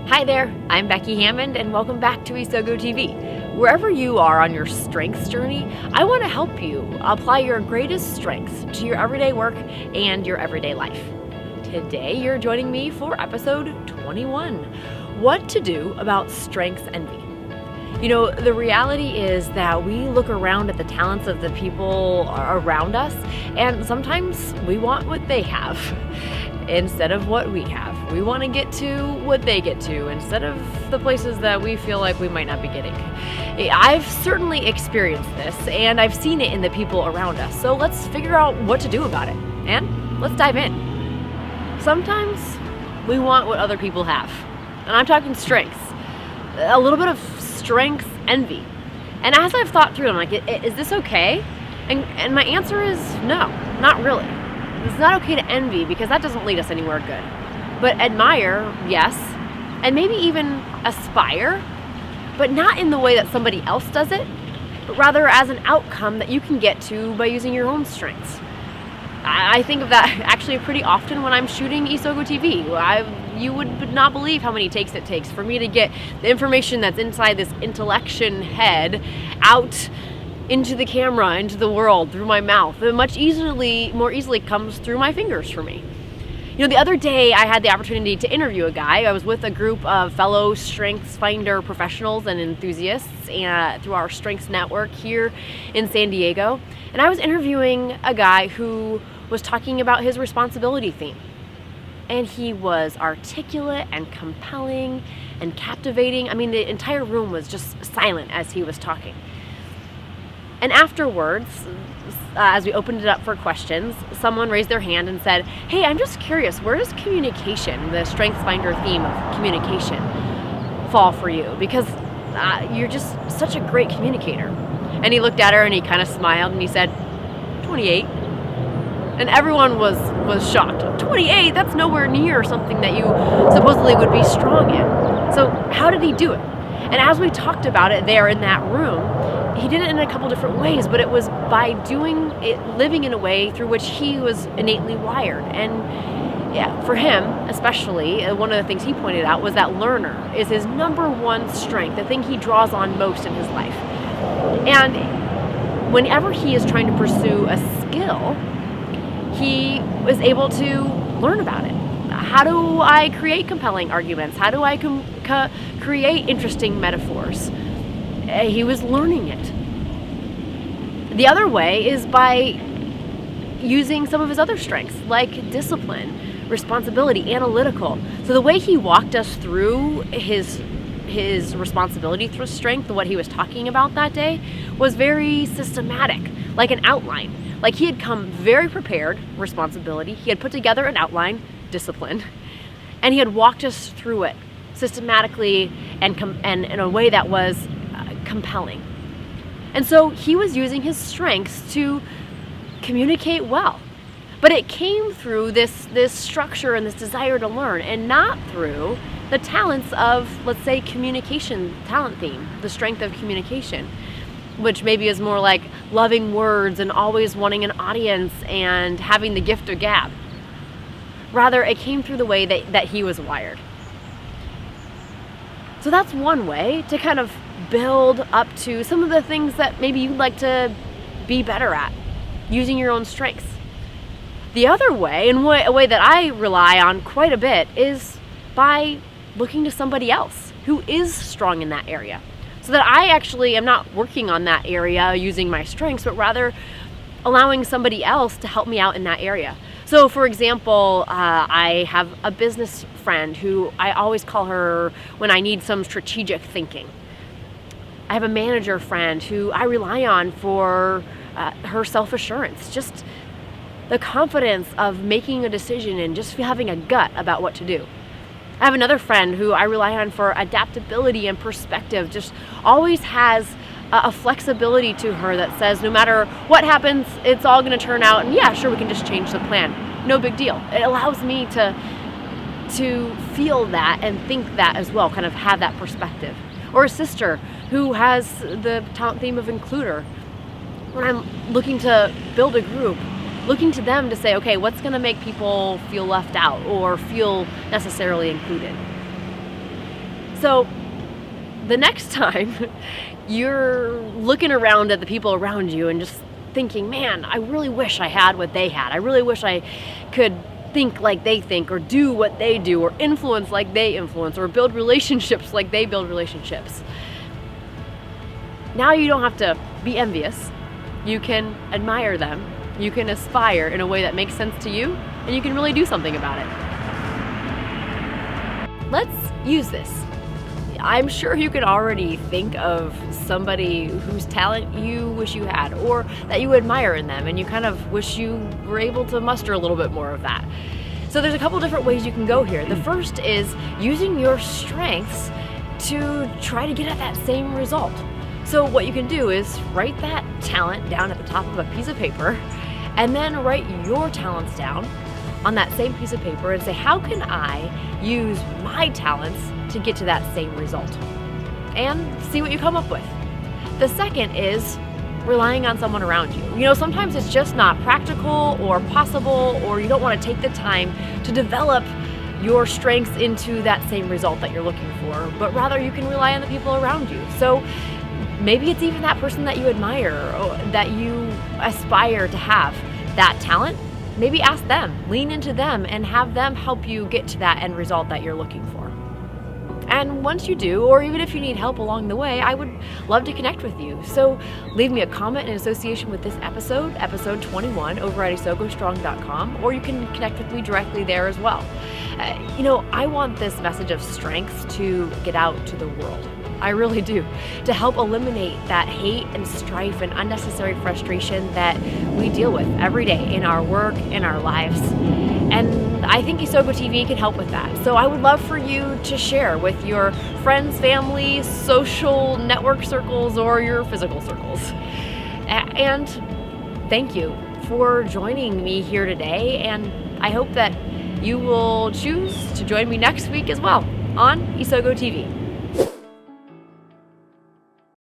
Hi there, I'm Becky Hammond and welcome back to Isogo TV. Wherever you are on your strengths journey, I want to help you apply your greatest strengths to your everyday work and your everyday life. Today you're joining me for episode 21, What to Do About Strengths Envy. You know, the reality is that we look around at the talents of the people around us and sometimes we want what they have instead of what we have. We want to get to what they get to instead of the places that we feel like we might not be getting. I've certainly experienced this and I've seen it in the people around us. So let's figure out what to do about it. And let's dive in. Sometimes we want what other people have. And I'm talking strengths. A little bit of strength envy. And as I've thought through it, I'm like, is this okay? And my answer is no, not really. It's not okay to envy because that doesn't lead us anywhere good. But admire, yes, and maybe even aspire, but not in the way that somebody else does it, but rather as an outcome that you can get to by using your own strengths. I think of that actually pretty often when I'm shooting Isogo TV. You would not believe how many takes it takes for me to get the information that's inside this intellection head out into the camera, into the world, through my mouth. It more easily comes through my fingers for me. You know, the other day I had the opportunity to interview a guy. I was with a group of fellow Strengths Finder professionals and enthusiasts through our Strengths Network here in San Diego. And I was interviewing a guy who was talking about his responsibility theme. And he was articulate and compelling and captivating. I mean, the entire room was just silent as he was talking. And afterwards, as we opened it up for questions, someone raised their hand and said, "Hey, I'm just curious, where does communication, the StrengthsFinder theme of communication, fall for you? Because you're just such a great communicator." And he looked at her and he kind of smiled and he said, 28. And everyone was shocked. 28? That's nowhere near something that you supposedly would be strong in. So how did he do it? And as we talked about it there in that room, he did it in a couple different ways, but it was by doing it, living in a way through which he was innately wired. And yeah, for him especially, one of the things he pointed out was that learner is his number one strength, the thing he draws on most in his life. And whenever he is trying to pursue a skill, he was able to learn about it. How do I create compelling arguments? How do I create interesting metaphors? He was learning it. The other way is by using some of his other strengths, like discipline, responsibility, analytical. So the way he walked us through his responsibility through strength, what he was talking about that day, was very systematic, like an outline. Like he had come very prepared, responsibility. He had put together an outline, discipline, and he had walked us through it systematically and in a way that was compelling. And so he was using his strengths to communicate well. But it came through this structure and this desire to learn, and not through the talents of, let's say, communication talent theme, the strength of communication, which maybe is more like loving words and always wanting an audience and having the gift of gab. Rather, it came through the way that he was wired. So that's one way to kind of build up to some of the things that maybe you'd like to be better at, using your own strengths. The other way, and a way that I rely on quite a bit, is by looking to somebody else who is strong in that area. So that I actually am not working on that area using my strengths, but rather allowing somebody else to help me out in that area. So for example, I have a business friend who I always call her when I need some strategic thinking. I have a manager friend who I rely on for her self-assurance, just the confidence of making a decision and just having a gut about what to do. I have another friend who I rely on for adaptability and perspective, just always has a flexibility to her that says no matter what happens, it's all going to turn out, and yeah, sure, we can just change the plan. No big deal. It allows me to feel that and think that as well, kind of have that perspective. Or a sister who has the talent theme of includer. When I'm looking to build a group, looking to them to say, okay, what's going to make people feel left out or feel necessarily included? So the next time you're looking around at the people around you and just thinking, man, I really wish I had what they had. I really wish I could think like they think, or do what they do, or influence like they influence, or build relationships like they build relationships. Now you don't have to be envious. You can admire them. You can aspire in a way that makes sense to you, and you can really do something about it. Let's use this. I'm sure you can already think of somebody whose talent you wish you had, or that you admire in them and you kind of wish you were able to muster a little bit more of that. So there's a couple different ways you can go here. The first is using your strengths to try to get at that same result. So what you can do is write that talent down at the top of a piece of paper, and then write your talents down on that same piece of paper and say, how can I use my talents to get to that same result? And see what you come up with. The second is relying on someone around you. You know, sometimes it's just not practical or possible, or you don't want to take the time to develop your strengths into that same result that you're looking for, but rather you can rely on the people around you. So maybe it's even that person that you admire, or that you aspire to have that talent. Maybe ask them, lean into them, and have them help you get to that end result that you're looking for. And once you do, or even if you need help along the way, I would love to connect with you. So leave me a comment in association with this episode, episode 21, over at isogostrong.com, or you can connect with me directly there as well. You know, I want this message of strengths to get out to the world. I really do, to help eliminate that hate and strife and unnecessary frustration that we deal with every day in our work, in our lives. And I think Isogo TV can help with that. So I would love for you to share with your friends, family, social network circles, or your physical circles. And thank you for joining me here today, and I hope that you will choose to join me next week as well on Isogo TV.